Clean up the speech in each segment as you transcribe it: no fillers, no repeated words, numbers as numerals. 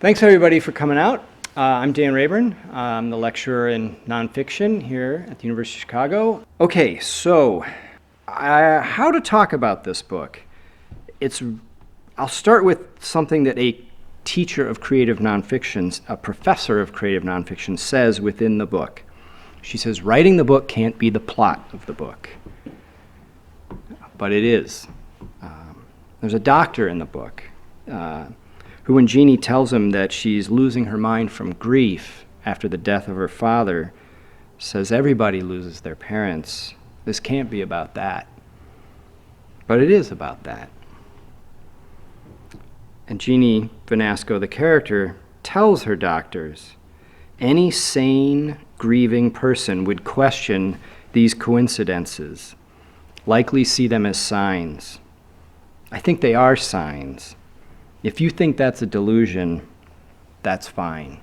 Thanks everybody for coming out. I'm Dan Rayburn. I'm the lecturer in nonfiction here at the University of Chicago. Okay, so how to talk about this book. I'll start with something that a teacher of creative nonfiction, a professor of creative nonfiction, says within the book. She says, writing the book can't be the plot of the book. But it is. There's a doctor in the book who, when Jeannie tells him that she's losing her mind from grief after the death of her father, says everybody loses their parents. This can't be about that. But it is about that. And Jeannie Vanasco, the character, tells her doctors, any sane, grieving person would question these coincidences, likely see them as signs. I think they are signs. If you think that's a delusion, that's fine.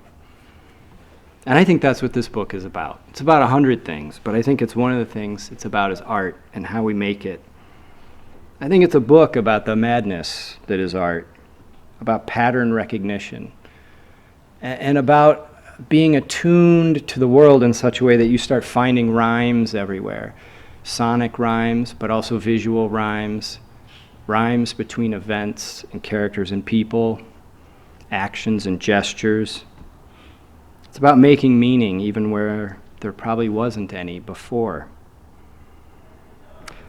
And I think that's what this book is about. It's about 100 things, but I think it's one of the things it's about is art and how we make it. I think it's a book about the madness that is art, about pattern recognition, and about being attuned to the world in such a way that you start finding rhymes everywhere. Sonic rhymes, but also visual rhymes, rhymes between events and characters and people, actions and gestures. It's about making meaning even where there probably wasn't any before.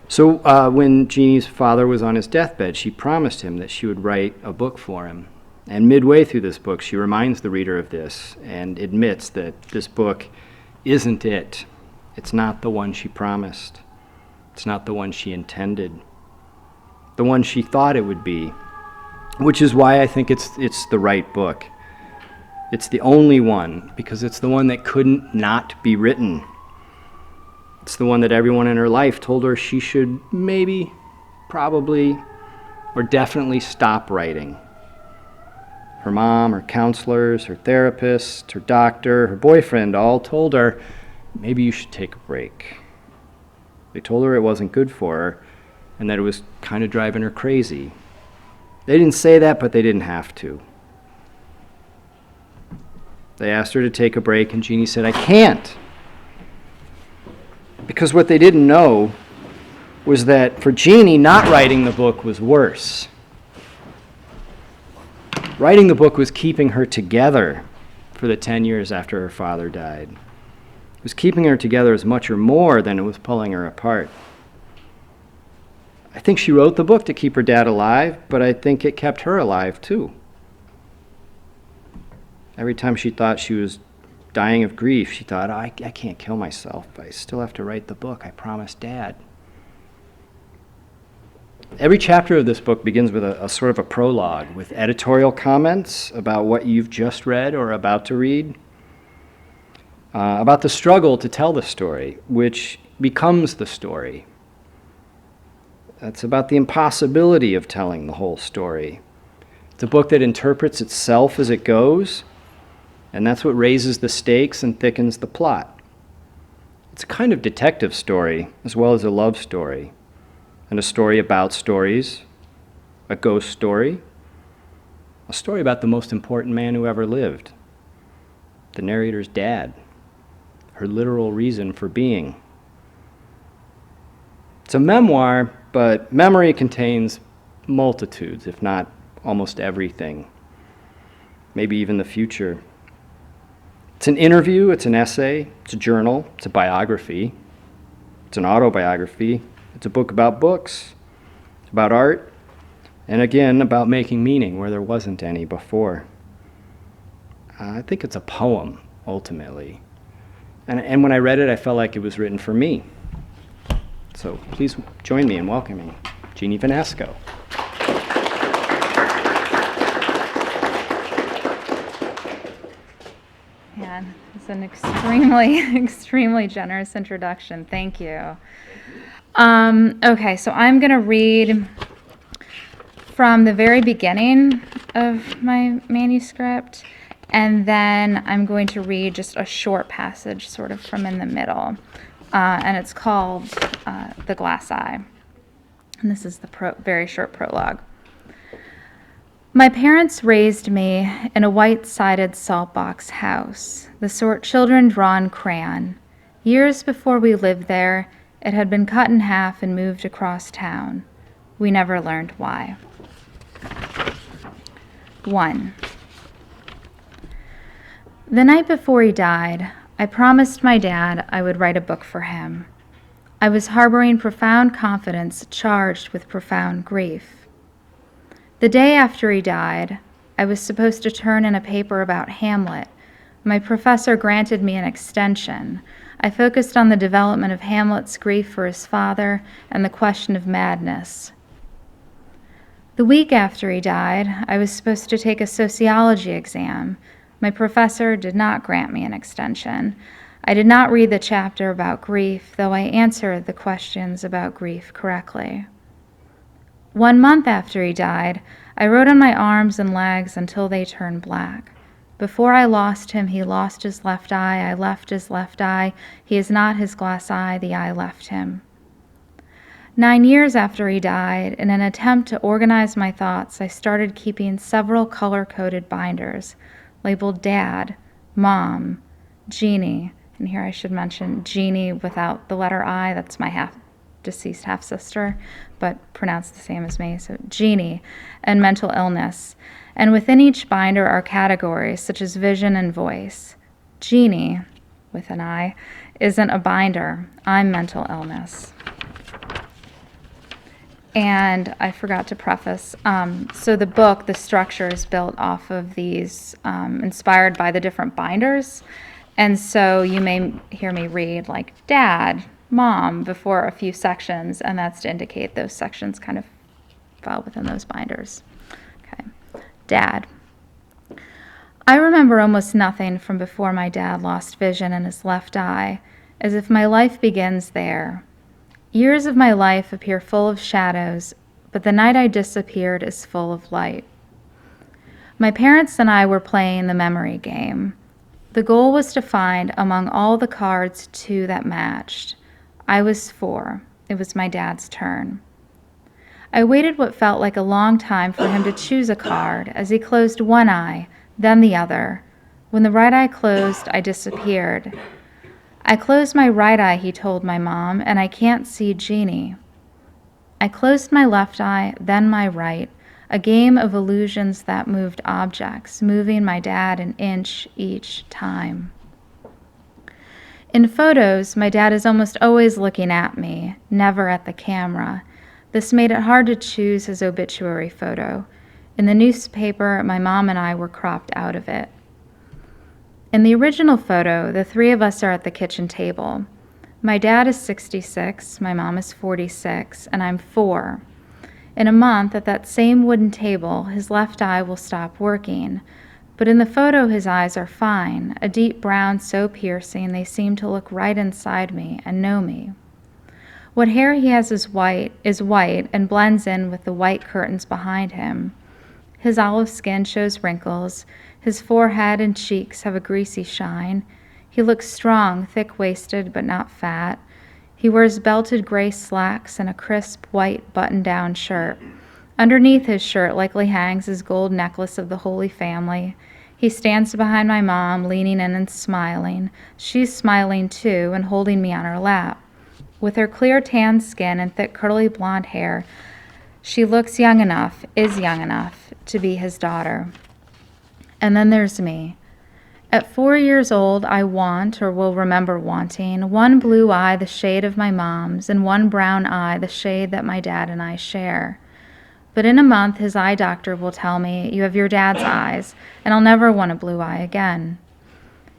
So when Jeannie's father was on his deathbed, she promised him that she would write a book for him. And midway through this book, she reminds the reader of this and admits that this book isn't it. It's not the one she promised. It's not the one she intended. The one she thought it would be, which is why I think it's the right book. It's the only one, because it's the one that couldn't not be written. It's the one that everyone in her life told her she should maybe, probably, or definitely stop writing. Her mom, her counselors, her therapist, her doctor, her boyfriend all told her, maybe you should take a break. They told her it wasn't good for her and that it was kind of driving her crazy. They didn't say that, but they didn't have to. They asked her to take a break, and Jeannie said, I can't. Because what they didn't know was that for Jeannie, not writing the book was worse. Writing the book was keeping her together for the 10 years after her father died. It was keeping her together as much or more than it was pulling her apart. I think she wrote the book to keep her dad alive, but I think it kept her alive too. Every time she thought she was dying of grief, she thought, I can't kill myself. I still have to write the book. I promised Dad. Every chapter of this book begins with a sort of a prologue with editorial comments about what you've just read or about to read, about the struggle to tell the story, which becomes the story. It's about the impossibility of telling the whole story. It's a book that interprets itself as it goes, and that's what raises the stakes and thickens the plot. It's a kind of detective story as well as a love story, and a story about stories, a ghost story, a story about the most important man who ever lived, the narrator's dad, her literal reason for being. It's a memoir, but memory contains multitudes, if not almost everything, maybe even the future. It's an interview, it's an essay, it's a journal, it's a biography, it's an autobiography, it's a book about books, about art, and again, about making meaning where there wasn't any before. I think it's a poem, ultimately. And when I read it, I felt like it was written for me. So please join me in welcoming Jeannie Vanasco. Man, it's an extremely generous introduction. Thank you. Okay, so I'm going to read from the very beginning of my manuscript, and then I'm going to read just a short passage sort of from in the middle. And it's called The Glass Eye. And this is the very short prologue. My parents raised me in a white-sided saltbox house, the sort children draw in crayon. Years before we lived there, it had been cut in half and moved across town. We never learned why. 1. The night before he died, I promised my dad I would write a book for him. I was harboring profound confidence charged with profound grief. The day after he died, I was supposed to turn in a paper about Hamlet. My professor granted me an extension. I focused on the development of Hamlet's grief for his father and the question of madness. The week after he died, I was supposed to take a sociology exam. My professor did not grant me an extension. I did not read the chapter about grief, though I answered the questions about grief correctly. 1 month after he died, I wrote on my arms and legs until they turned black. Before I lost him, he lost his left eye, I left his left eye. He is not his glass eye, the eye left him. 9 years after he died, in an attempt to organize my thoughts, I started keeping several color-coded binders, labeled Dad, Mom, Jeannie, and here I should mention Jeannie without the letter I, that's my deceased half-sister, but pronounced the same as me, so Jeannie, and mental illness. And within each binder are categories such as vision and voice. Jeannie, with an I, isn't a binder. I'm mental illness. And I forgot to preface, so the book, the structure is built off of these, inspired by the different binders. And so you may hear me read like Dad, Mom before a few sections, and that's to indicate those sections kind of fell within those binders. Okay. Dad. I remember almost nothing from before my dad lost vision in his left eye, as if my life begins there. Years of my life appear full of shadows, but the night I disappeared is full of light. My parents and I were playing the memory game. The goal was to find among all the cards 2 that matched. I was 4. It was my dad's turn. I waited what felt like a long time for him to choose a card as he closed one eye, then the other. When the right eye closed, I disappeared. I closed my right eye, he told my mom, and I can't see Jeannie. I closed my left eye, then my right, a game of illusions that moved objects, moving my dad an inch each time. In photos, my dad is almost always looking at me, never at the camera. This made it hard to choose his obituary photo. In the newspaper, my mom and I were cropped out of it. In the original photo, the 3 of us are at the kitchen table. My dad is 66, my mom is 46, and I'm 4. In a month, at that same wooden table, his left eye will stop working. But in the photo, his eyes are fine, a deep brown so piercing they seem to look right inside me and know me. What hair he has is white and blends in with the white curtains behind him. His olive skin shows wrinkles. His forehead and cheeks have a greasy shine. He looks strong, thick-waisted, but not fat. He wears belted gray slacks and a crisp white button-down shirt. Underneath his shirt likely hangs his gold necklace of the Holy Family. He stands behind my mom, leaning in and smiling. She's smiling too and holding me on her lap. With her clear tan skin and thick curly blonde hair, she looks young enough, is young enough, to be his daughter. And then there's me. At 4 years old, I want, or will remember wanting, one blue eye the shade of my mom's and one brown eye the shade that my dad and I share. But in a month, his eye doctor will tell me, you have your dad's eyes, and I'll never want a blue eye again.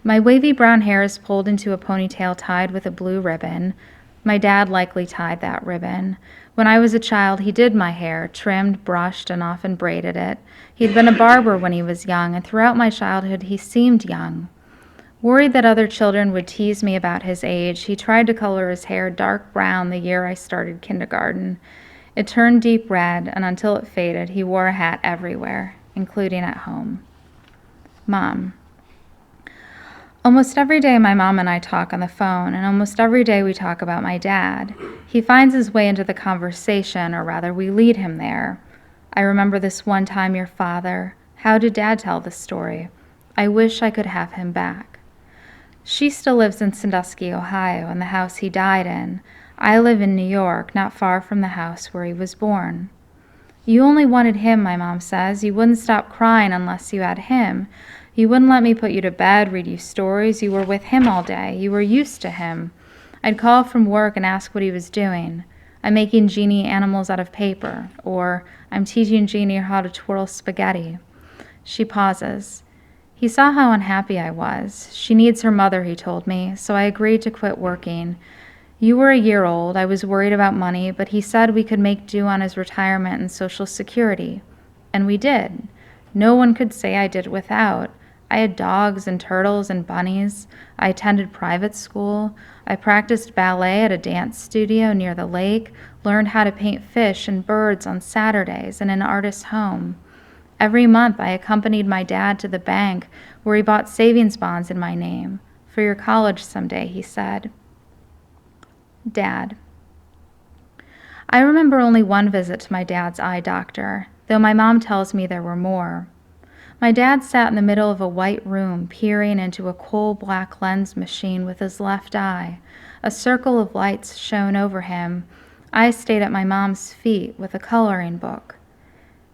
My wavy brown hair is pulled into a ponytail tied with a blue ribbon. My dad likely tied that ribbon. When I was a child, he did my hair, trimmed, brushed, and often braided it. He'd been a barber when he was young, and throughout my childhood, he seemed young. Worried that other children would tease me about his age, he tried to color his hair dark brown the year I started kindergarten. It turned deep red, and until it faded, he wore a hat everywhere, including at home. Mom. Almost every day my mom and I talk on the phone, and almost every day we talk about my dad. He finds his way into the conversation, or rather we lead him there. I remember this one time your father. How did Dad tell the story? I wish I could have him back. She still lives in Sandusky, Ohio, in the house he died in. I live in New York, not far from the house where he was born. You only wanted him, my mom says. You wouldn't stop crying unless you had him. You wouldn't let me put you to bed, read you stories. You were with him all day. You were used to him. I'd call from work and ask what he was doing. I'm making Jeannie animals out of paper, or I'm teaching Jeannie how to twirl spaghetti. She pauses. He saw how unhappy I was. She needs her mother, he told me, so I agreed to quit working. You were a year old. I was worried about money, but he said we could make do on his retirement and Social Security. And we did. No one could say I did without. I had dogs and turtles and bunnies. I attended private school. I practiced ballet at a dance studio near the lake, learned how to paint fish and birds on Saturdays in an artist's home. Every month I accompanied my dad to the bank where he bought savings bonds in my name. For your college someday, he said. Dad. I remember only one visit to my dad's eye doctor, though my mom tells me there were more. My dad sat in the middle of a white room, peering into a coal-black lens machine with his left eye. A circle of lights shone over him. I stayed at my mom's feet with a coloring book.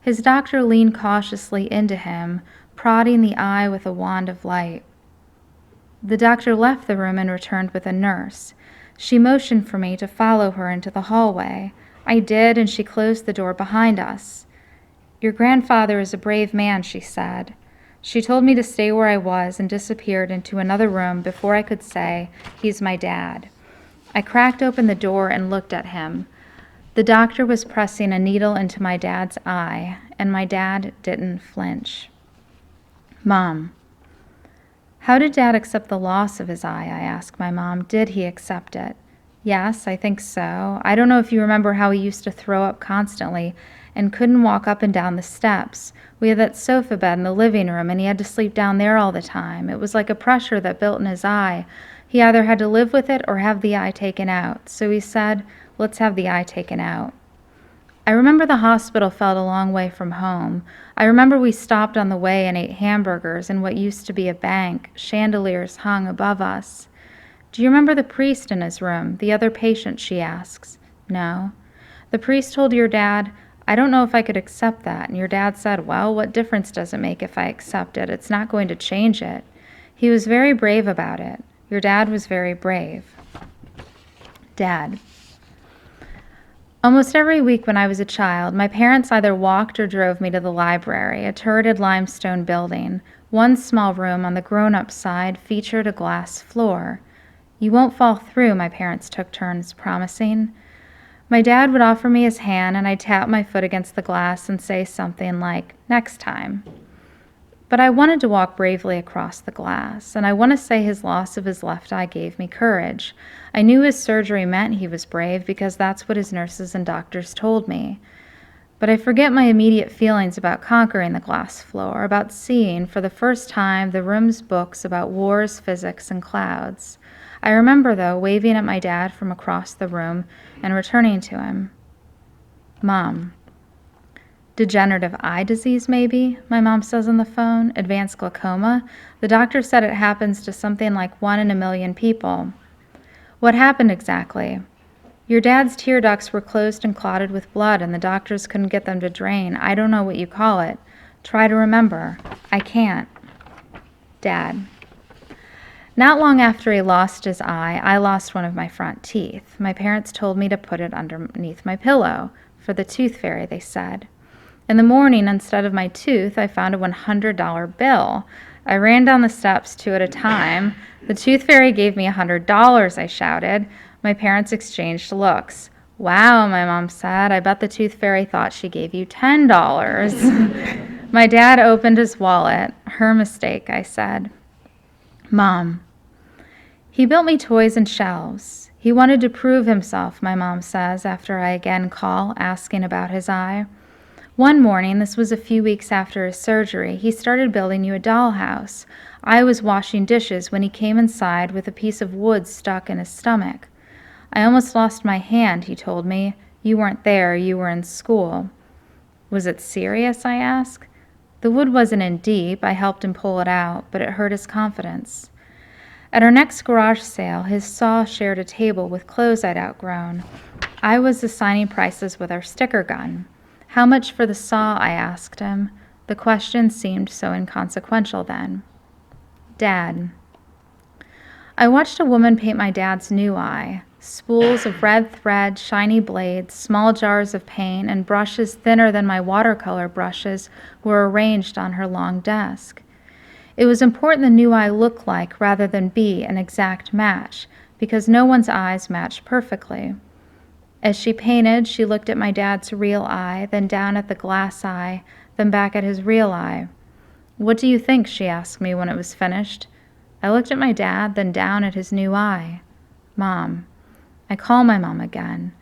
His doctor leaned cautiously into him, prodding the eye with a wand of light. The doctor left the room and returned with a nurse. She motioned for me to follow her into the hallway. I did, and she closed the door behind us. Your grandfather is a brave man, she said. She told me to stay where I was and disappeared into another room before I could say, he's my dad. I cracked open the door and looked at him. The doctor was pressing a needle into my dad's eye, and my dad didn't flinch. Mom. How did Dad accept the loss of his eye? I asked my mom. Did he accept it? Yes, I think so. I don't know if you remember how he used to throw up constantly and couldn't walk up and down the steps. We had that sofa bed in the living room, and he had to sleep down there all the time. It was like a pressure that built in his eye. He either had to live with it or have the eye taken out. So he said, let's have the eye taken out. I remember the hospital felt a long way from home. I remember we stopped on the way and ate hamburgers in what used to be a bank. Chandeliers hung above us. Do you remember the priest in his room, the other patient, she asks. No. The priest told your dad, I don't know if I could accept that. And your dad said, well, what difference does it make if I accept it? It's not going to change it. He was very brave about it. Your dad was very brave. Dad. Almost every week when I was a child, my parents either walked or drove me to the library, a turreted limestone building. One small room on the grown-up side featured a glass floor. You won't fall through, my parents took turns promising. My dad would offer me his hand, and I'd tap my foot against the glass and say something like, next time. But I wanted to walk bravely across the glass, and I want to say his loss of his left eye gave me courage. I knew his surgery meant he was brave because that's what his nurses and doctors told me. But I forget my immediate feelings about conquering the glass floor, about seeing, for the first time, the room's books about wars, physics, and clouds. I remember, though, waving at my dad from across the room and returning to him. Mom. Degenerative eye disease, maybe, my mom says on the phone. Advanced glaucoma. The doctor said it happens to something like 1 in a million people. What happened exactly? Your dad's tear ducts were closed and clotted with blood, and the doctors couldn't get them to drain. I don't know what you call it. Try to remember. I can't. Dad. Not long after he lost his eye, I lost one of my front teeth. My parents told me to put it underneath my pillow. For the tooth fairy, they said. In the morning, instead of my tooth, I found a $100 bill. I ran down the steps 2 at a time. The tooth fairy gave me $100, I shouted. My parents exchanged looks. Wow, my mom said. I bet the tooth fairy thought she gave you $10. My dad opened his wallet. Her mistake, I said. Mom. He built me toys and shelves. He wanted to prove himself, my mom says, after I again call, asking about his eye. One morning, this was a few weeks after his surgery, he started building you a dollhouse. I was washing dishes when he came inside with a piece of wood stuck in his stomach. I almost lost my hand, he told me. You weren't there, you were in school. Was it serious, I asked. The wood wasn't in deep. I helped him pull it out, but it hurt his confidence. At our next garage sale, his saw shared a table with clothes I'd outgrown. I was assigning prices with our sticker gun. How much for the saw, I asked him. The question seemed so inconsequential then. Dad. I watched a woman paint my dad's new eye. Spools of red thread, shiny blades, small jars of paint, and brushes thinner than my watercolor brushes were arranged on her long desk. It was important the new eye look like rather than be an exact match, because no one's eyes match perfectly. As she painted, she looked at my dad's real eye, then down at the glass eye, then back at his real eye. What do you think? She asked me when it was finished. I looked at my dad, then down at his new eye. Mom. I call my mom again.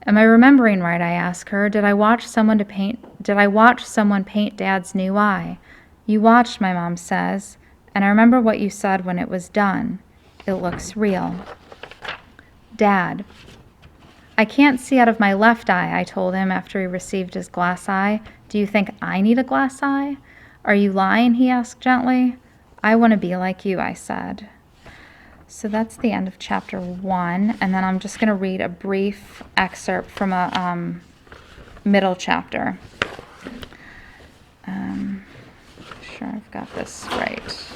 Am I remembering right? I ask her. Did I watch someone paint Dad's new eye? You watched, my mom says, and I remember what you said when it was done. It looks real. Dad. I can't see out of my left eye, I told him after he received his glass eye. Do you think I need a glass eye? Are you lying? He asked gently. I want to be like you, I said. So that's the end of chapter 1, and then I'm just going to read a brief excerpt from a middle chapter. Sure I've got this right.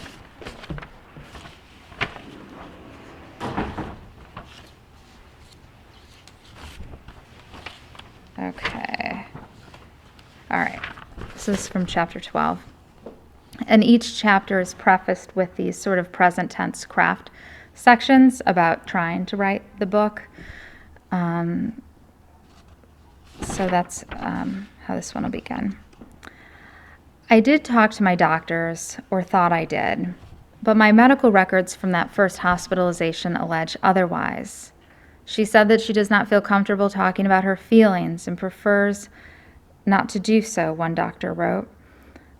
Okay. All right. This is from chapter 12. And each chapter is prefaced with these sort of present tense craft sections about trying to write the book. So that's how this one will begin. I did talk to my doctors, or thought I did, but my medical records from that first hospitalization allege otherwise. She said that she does not feel comfortable talking about her feelings and prefers not to do so, one doctor wrote.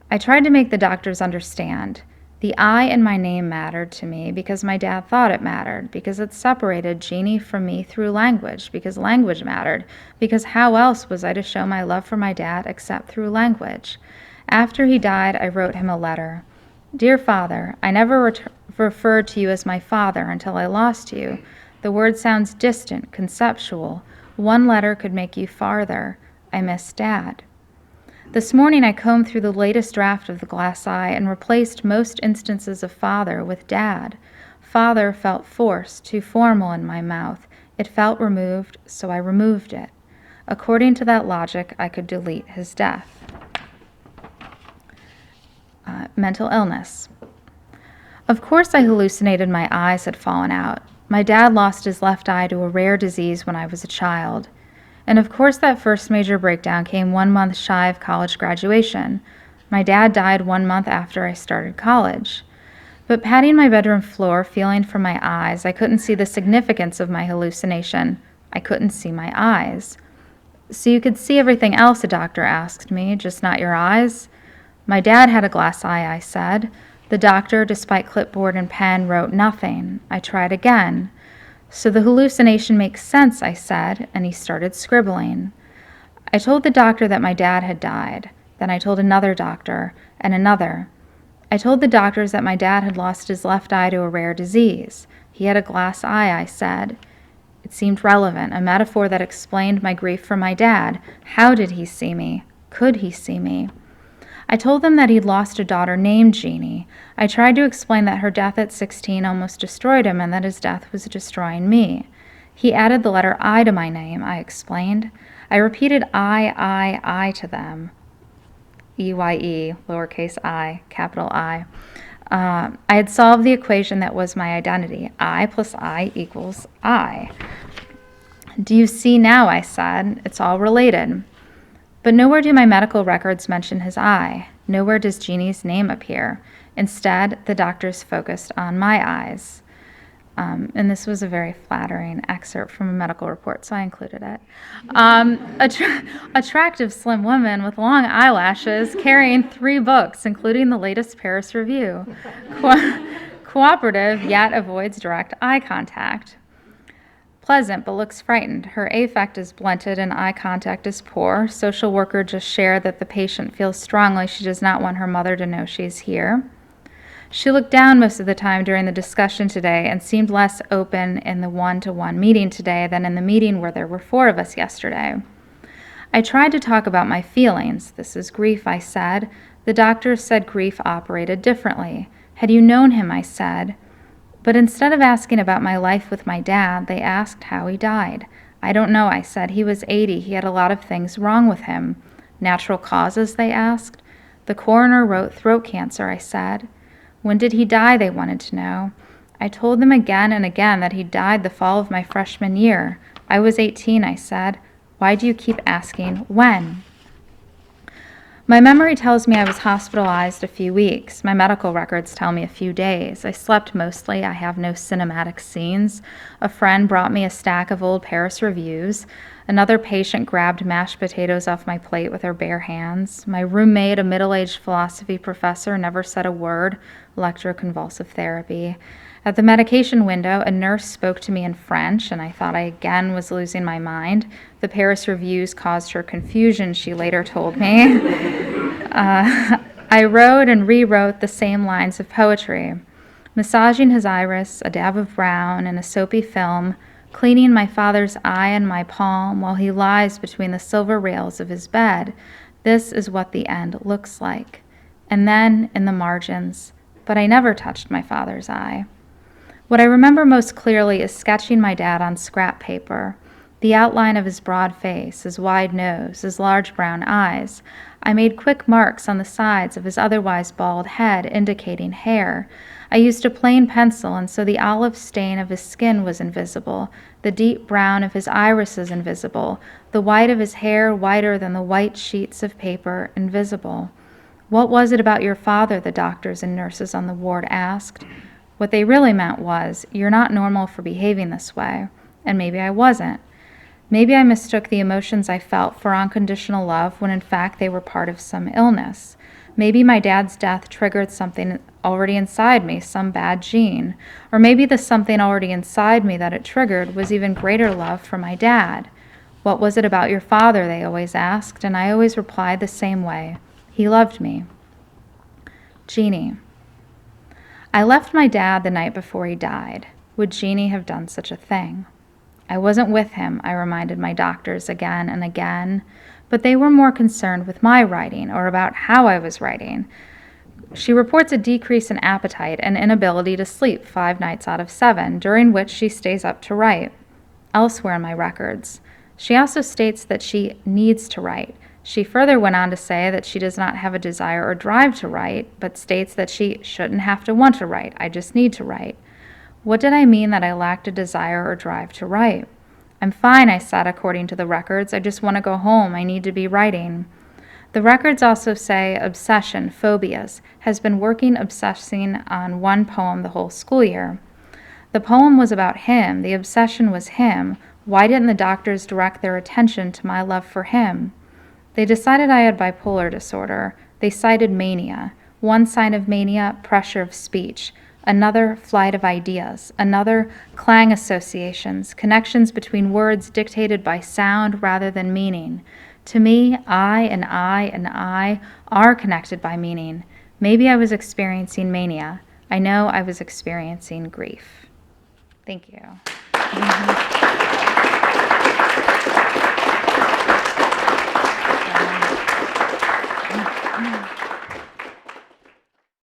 I tried to make the doctors understand. The I in my name mattered to me because my dad thought it mattered, because it separated Jeannie from me through language, because language mattered, because how else was I to show my love for my dad except through language? After he died, I wrote him a letter. Dear Father, I never referred to you as my father until I lost you. The word sounds distant, conceptual. One letter could make you farther. I miss Dad. This morning I combed through the latest draft of the glass eye and replaced most instances of father with dad. Father felt forced, too formal in my mouth. It felt removed, so I removed it. According to that logic, I could delete his death. Mental illness. Of course I hallucinated my eyes had fallen out. My dad lost his left eye to a rare disease when I was a child. And of course that first major breakdown came 1 month shy of college graduation. My dad died 1 month after I started college. But patting my bedroom floor, feeling for my eyes, I couldn't see the significance of my hallucination. I couldn't see my eyes. So you could see everything else, a doctor asked me, just not your eyes? My dad had a glass eye, I said. The doctor, despite clipboard and pen, wrote nothing. I tried again. So the hallucination makes sense, I said, and he started scribbling. I told the doctor that my dad had died. Then I told another doctor, and another. I told the doctors that my dad had lost his left eye to a rare disease. He had a glass eye, I said. It seemed relevant, a metaphor that explained my grief for my dad. How did he see me? Could he see me? I told them that he'd lost a daughter named Jeannie. I tried to explain that her death at 16 almost destroyed him and that his death was destroying me. He added the letter I to my name, I explained. I repeated I to them. E-Y-E, lowercase I, capital I. I had solved the equation that was my identity. I plus I equals I. Do you see now, I said. It's all related. But nowhere do my medical records mention his eye. Nowhere does Jeannie's name appear. Instead, the doctors focused on my eyes. And this was a very flattering excerpt from a medical report, so I included it. Attractive slim woman with long eyelashes carrying 3 books, including the latest Paris Review. Cooperative, yet avoids direct eye contact. pleasant but looks frightened. Her affect is blunted and eye contact is poor. Social worker just shared that the patient feels strongly she does not want her mother to know she's here. She looked down most of the time during the discussion today and seemed less open in the one-to-one meeting today than in the meeting where there were 4 of us yesterday. I tried to talk about my feelings. This is grief, I said. The doctors said grief operated differently. Had you known him, I said. But instead of asking about my life with my dad, they asked how he died. I don't know, I said. He was 80. He had a lot of things wrong with him. Natural causes, they asked. The coroner wrote throat cancer, I said. When did he die, they wanted to know. I told them again and again that he died the fall of my freshman year. I was 18, I said. Why do you keep asking when? My memory tells me I was hospitalized a few weeks. My medical records tell me a few days. I slept mostly. I have no cinematic scenes. A friend brought me a stack of old Paris reviews. Another patient grabbed mashed potatoes off my plate with her bare hands. My roommate, a middle-aged philosophy professor, never said a word. Electroconvulsive therapy. At the medication window, a nurse spoke to me in French, and I thought I again was losing my mind. The Paris reviews caused her confusion, she later told me. I wrote and rewrote the same lines of poetry. Massaging his iris, a dab of brown, and a soapy film, cleaning my father's eye and my palm while he lies between the silver rails of his bed. This is what the end looks like. And then, in the margins, but I never touched my father's eye. What I remember most clearly is sketching my dad on scrap paper, the outline of his broad face, his wide nose, his large brown eyes. I made quick marks on the sides of his otherwise bald head, indicating hair. I used a plain pencil, and so the olive stain of his skin was invisible, the deep brown of his irises invisible, the white of his hair whiter than the white sheets of paper invisible. What was it about your father, the doctors and nurses on the ward asked. What they really meant was, you're not normal for behaving this way. And maybe I wasn't. Maybe I mistook the emotions I felt for unconditional love when in fact they were part of some illness. Maybe my dad's death triggered something already inside me, some bad gene. Or maybe the something already inside me that it triggered was even greater love for my dad. What was it about your father, they always asked, and I always replied the same way. He loved me. Jeannie. I left my dad the night before he died. Would Jeannie have done such a thing? I wasn't with him, I reminded my doctors again and again, but they were more concerned with my writing or about how I was writing. She reports a decrease in appetite and inability to sleep 5 nights out of 7, during which she stays up to write. Elsewhere in my records, she also states that she needs to write. She further went on to say that she does not have a desire or drive to write, but states that she shouldn't have to want to write. I just need to write. What did I mean that I lacked a desire or drive to write? I'm fine, I said, according to the records. I just want to go home. I need to be writing. The records also say obsession, phobias, has been obsessing on one poem the whole school year. The poem was about him. The obsession was him. Why didn't the doctors direct their attention to my love for him? They decided I had bipolar disorder. They cited mania. One sign of mania, pressure of speech. Another, flight of ideas. Another, clang associations, connections between words dictated by sound rather than meaning. To me, I and I and I are connected by meaning. Maybe I was experiencing mania. I know I was experiencing grief. Thank you.